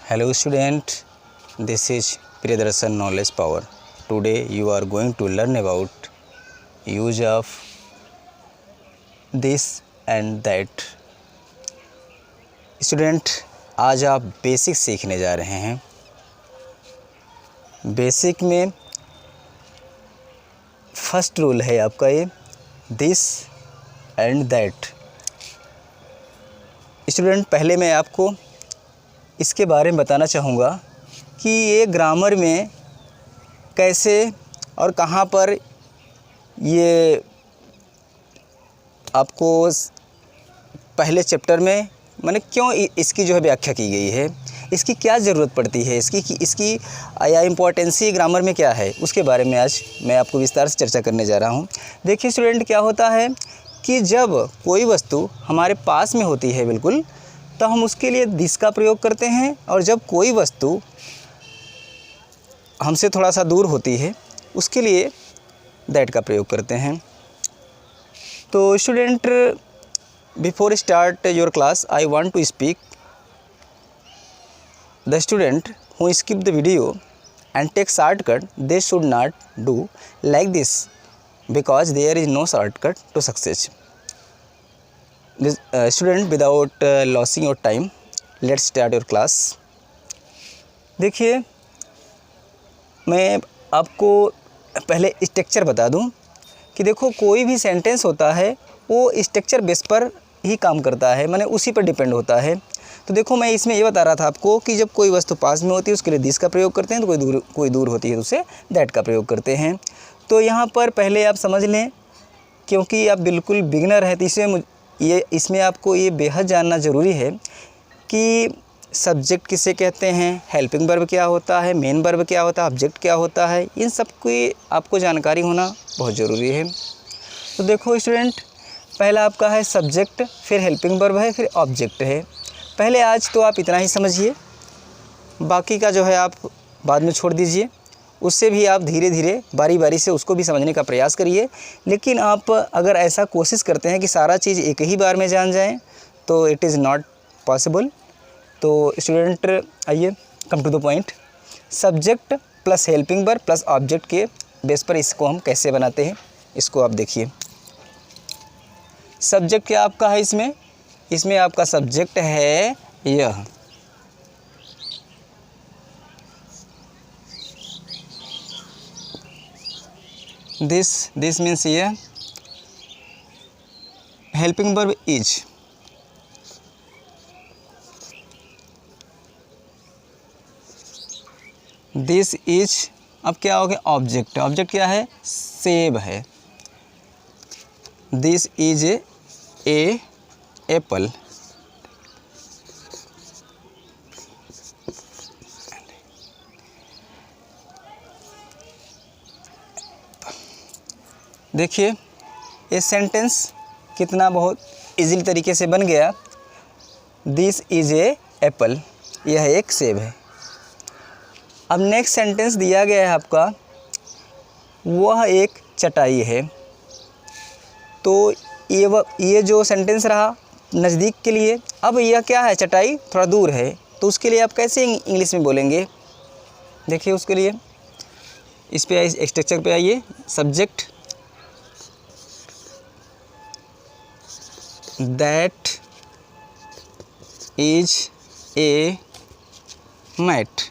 Hello student, this is Priyadarshan Knowledge Power. Today you are going to learn about use of this and that. Student आज आप basic सीखने जा रहे हैं। Basic में first rule है आपका ये दिस एंड दैट। स्टूडेंट पहले मैं आपको इसके बारे में बताना चाहूँगा कि ये ग्रामर में कैसे और कहाँ पर ये आपको पहले चैप्टर में मैंने क्यों इसकी जो है व्याख्या की गई है, इसकी क्या ज़रूरत पड़ती है, इसकी या इम्पोर्टेंसी ग्रामर में क्या है, उसके बारे में आज मैं आपको विस्तार से चर्चा करने जा रहा हूँ। देखिए स्टूडेंट, क्या होता है कि जब कोई वस्तु हमारे पास में होती है बिल्कुल, तो हम उसके लिए दिस का प्रयोग करते हैं, और जब कोई वस्तु हमसे थोड़ा सा दूर होती है उसके लिए दैट का प्रयोग करते हैं। तो student, before start your class I want to speak the student who skip the video and take shortcut, they should not do like this because there is no shortcut to success. Student, without losing your time, let's start your class. देखिए, मैं आपको पहले structure बता दूं कि देखो कोई भी सेंटेंस होता है वो स्ट्रक्चर बेस पर ही काम करता है, माने उसी पर डिपेंड होता है। तो देखो, मैं इसमें ये बता रहा था आपको कि जब कोई वस्तु पास में होती है उसके लिए दिस का प्रयोग करते हैं, तो कोई दूर होती है तो उसे दैट का प्रयोग करते हैं। तो यहाँ पर पहले आप समझ लें, क्योंकि आप बिल्कुल बिगिनर है, तो इसमें आपको ये बेहद जानना ज़रूरी है कि सब्जेक्ट किसे कहते हैं, हेल्पिंग वर्ब क्या होता है, मेन वर्ब क्या होता है, ऑब्जेक्ट क्या होता है, इन सब की आपको जानकारी होना बहुत ज़रूरी है। तो देखो स्टूडेंट, पहला आपका है सब्जेक्ट, फिर हेल्पिंग वर्ब है, फिर ऑब्जेक्ट है। पहले आज तो आप इतना ही समझिए, बाकी का जो है आप बाद में छोड़ दीजिए। उससे भी आप धीरे धीरे बारी बारी से उसको भी समझने का प्रयास करिए। लेकिन आप अगर ऐसा कोशिश करते हैं कि सारा चीज़ एक ही बार में जान जाएं, तो इट इज़ नॉट पॉसिबल। तो स्टूडेंट आइए, come to the point. Subject plus helping verb plus object के बेस पर इसको हम कैसे बनाते हैं, इसको आप देखिए। सब्जेक्ट क्या आपका है इसमें आपका सब्जेक्ट है यह। दिस मीन्स ये। Helping verb is. This is. अब क्या हो गया ऑब्जेक्ट। ऑब्जेक्ट क्या है, सेब है। This is A Apple. देखिए ये सेंटेंस कितना बहुत इजीली तरीके से बन गया। दिस इज ए एप्पल, यह एक सेब है। अब नेक्स्ट सेंटेंस दिया गया है आपका, वह एक चटाई है। तो ये जो सेंटेंस रहा नज़दीक के लिए। अब यह क्या है, चटाई थोड़ा दूर है, तो उसके लिए आप कैसे इंग्लिश में बोलेंगे। देखिए उसके लिए इस पे स्ट्रक्चर पे आइए। Subject that is a mat.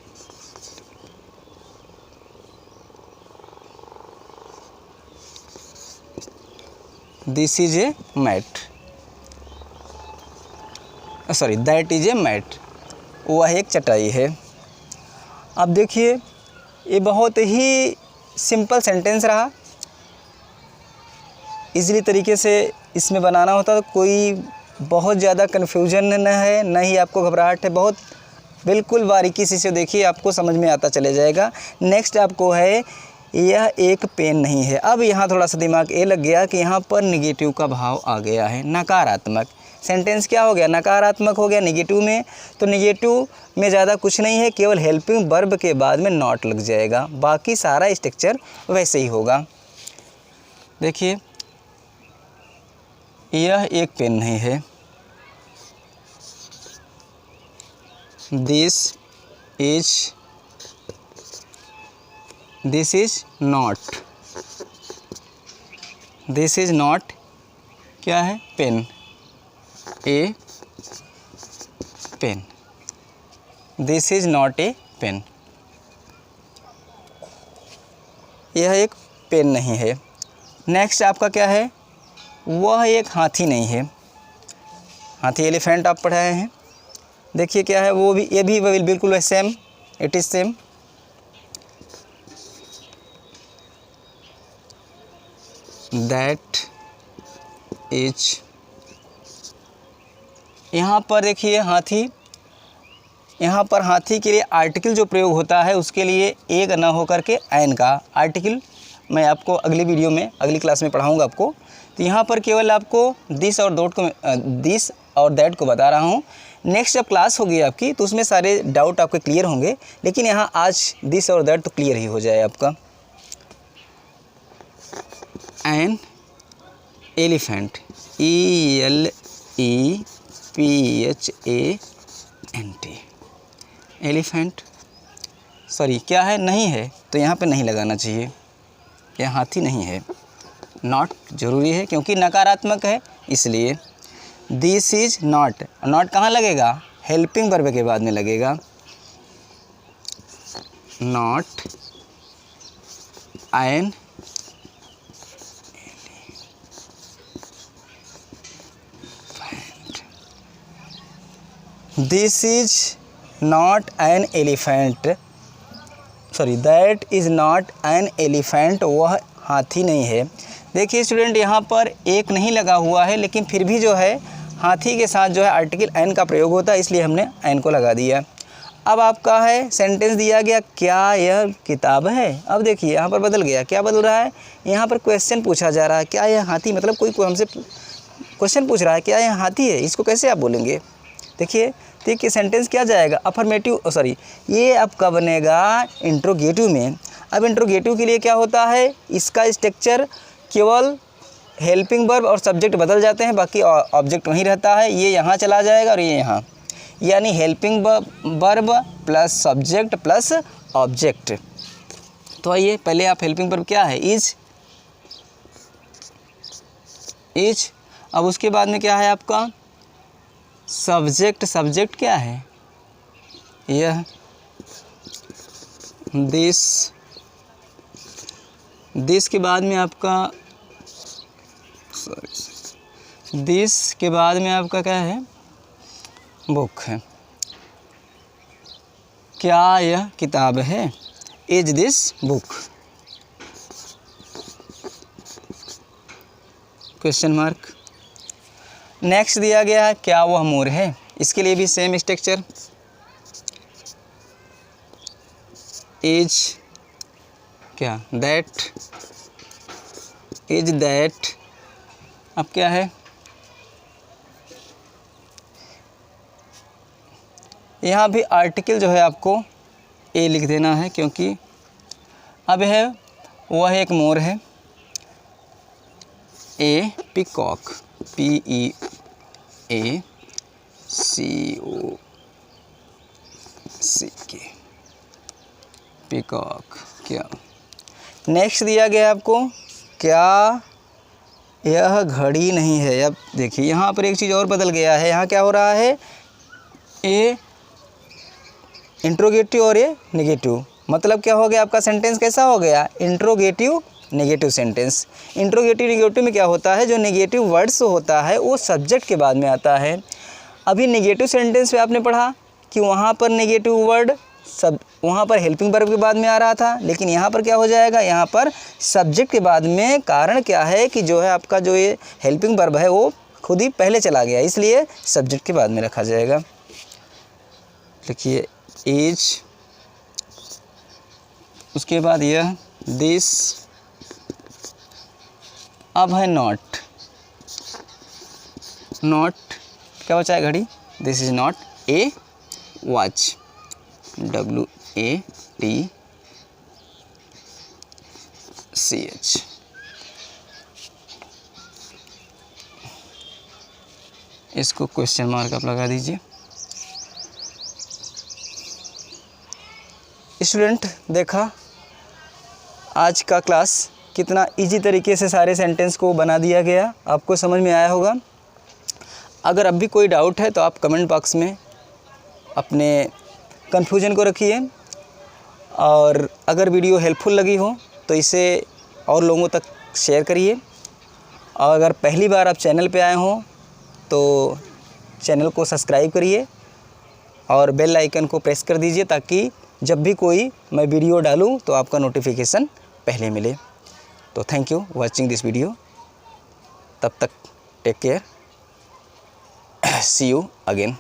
This is a mat, sorry that is a mat, वह एक चटाई है। अब देखिए ये बहुत ही सिंपल सेंटेंस रहा। इजीली तरीके से इसमें बनाना होता, तो कोई बहुत ज़्यादा कन्फ्यूजन न है, न ही आपको घबराहट है। बहुत बिल्कुल बारीकी से देखिए, आपको समझ में आता चले जाएगा। नेक्स्ट आपको है यह एक पेन नहीं है। अब यहाँ थोड़ा सा दिमाग ये लग गया कि यहाँ पर निगेटिव का भाव आ गया है, नकारात्मक। सेंटेंस क्या हो गया, नकारात्मक हो गया निगेटिव में। तो निगेटिव में ज़्यादा कुछ नहीं है, केवल हेल्पिंग वर्ब के बाद में नॉट लग जाएगा, बाकी सारा स्ट्रक्चर वैसे ही होगा। देखिए यह एक पेन नहीं है। This is, this is not, this is not क्या है, pen, a pen, this is not a pen, यह एक पेन नहीं है। नेक्स्ट आपका क्या है, वह एक हाथी नहीं है। हाथी एलिफेंट आप पढ़ाए हैं, देखिए क्या है, वो भी, ये भी बिल्कुल same, it is same. That is, यहाँ पर देखिए हाथी, यहाँ पर हाथी के लिए आर्टिकल जो प्रयोग होता है उसके लिए एक न होकर के एन का आर्टिकल मैं आपको अगली वीडियो में, अगली क्लास में पढ़ाऊँगा आपको। तो यहाँ पर केवल आपको दिस और दैट को बता रहा हूँ। नेक्स्ट जब क्लास होगी आपकी तो उसमें सारे डाउट आपके क्लियर होंगे, लेकिन यहाँ आज दिस और दैट तो क्लियर ही हो जाए आपका। An elephant, ELEPHANT, elephant, sorry क्या है, नहीं है, तो यहाँ पे नहीं लगाना चाहिए, यह हाथी नहीं है। नॉट जरूरी है क्योंकि नकारात्मक है इसलिए। दिस इज नॉट, नॉट कहाँ लगेगा, हेल्पिंग वर्ब के बाद में लगेगा। Not an this is not an elephant, sorry that is not an elephant, वह हाथी नहीं है। देखिए स्टूडेंट, यहाँ पर एक नहीं लगा हुआ है, लेकिन फिर भी जो है हाथी के साथ जो है आर्टिकल एन का प्रयोग होता है, इसलिए हमने एन को लगा दिया। अब आपका है सेंटेंस दिया गया, क्या यह किताब है। अब देखिए यहाँ पर बदल गया, क्या बदल रहा है, यहाँ पर क्वेश्चन पूछा जा रहा है, क्या यह हाथी, मतलब कोई हमसे क्वेश्चन पूछ रहा है, क्या यह हाथी है, इसको कैसे आप बोलेंगे। देखिए सेंटेंस क्या जाएगा, अफर्मेटिव, सॉरी ये आपका बनेगा इंट्रोगेटिव में। अब इंट्रोगेटिव के लिए क्या होता है, इसका स्ट्रक्चर केवल हेल्पिंग वर्ब और सब्जेक्ट बदल जाते हैं, बाकी ऑब्जेक्ट वहीं रहता है। ये यहाँ चला जाएगा और ये यहाँ, यानी helping verb plus subject plus object. तो आइए पहले आप हेल्पिंग वर्ब क्या है, इज, अब उसके बाद में क्या है आपका सब्जेक्ट, सब्जेक्ट क्या है, यह, दिस के बाद में आपका, दिस के बाद में आपका क्या है, बुक है, क्या यह किताब है, is this book, question mark. Next दिया गया है, क्या वह मोर है, इसके लिए भी सेम स्ट्रक्चर, इज क्या, दैट, इज दैट, अब क्या है, यहाँ भी आर्टिकल जो है आपको ए लिख देना है, क्योंकि अब है वह एक मोर है, ए पीकॉक, PEACOCK, पीकॉक, क्या। नेक्स्ट दिया गया आपको, क्या यह घड़ी नहीं है। अब देखिए यहाँ पर एक चीज़ और बदल गया है, यहाँ क्या हो रहा है, ए इंट्रोगेटिव और ये नेगेटिव, मतलब क्या हो गया आपका सेंटेंस कैसा हो गया, interrogative negative sentence. Interrogative negative में क्या होता है, जो नेगेटिव वर्ड्स होता है वो सब्जेक्ट के बाद में आता है। अभी नेगेटिव सेंटेंस पे आपने पढ़ा कि वहाँ पर नेगेटिव वर्ड वहाँ पर हेल्पिंग वर्ब के बाद में आ रहा था, लेकिन यहाँ पर क्या हो जाएगा, यहाँ पर सब्जेक्ट के बाद में। कारण क्या है कि जो है आपका जो ये हेल्पिंग वर्ब है वो खुद ही पहले चला गया, इसलिए सब्जेक्ट के बाद में रखा जाएगा। देखिए इज, उसके बाद यह दिस, अब है नॉट, नॉट क्या बचा है, घड़ी, this is not A watch, WATCH। इसको क्वेश्चन मार्क आप लगा दीजिए। स्टूडेंट, देखा आज का क्लास कितना इजी तरीके से सारे सेंटेंस को बना दिया गया, आपको समझ में आया होगा। अगर अब भी कोई डाउट है तो आप कमेंट बॉक्स में अपने कन्फ्यूजन को रखिए, और अगर वीडियो हेल्पफुल लगी हो तो इसे और लोगों तक शेयर करिए। और अगर पहली बार आप चैनल पे आए हों तो चैनल को सब्सक्राइब करिए और बेल आइकन को प्रेस कर दीजिए, ताकि जब भी कोई मैं वीडियो डालूं तो आपका नोटिफिकेशन पहले मिले। तो thank you watching this video. तब तक take care, see you again.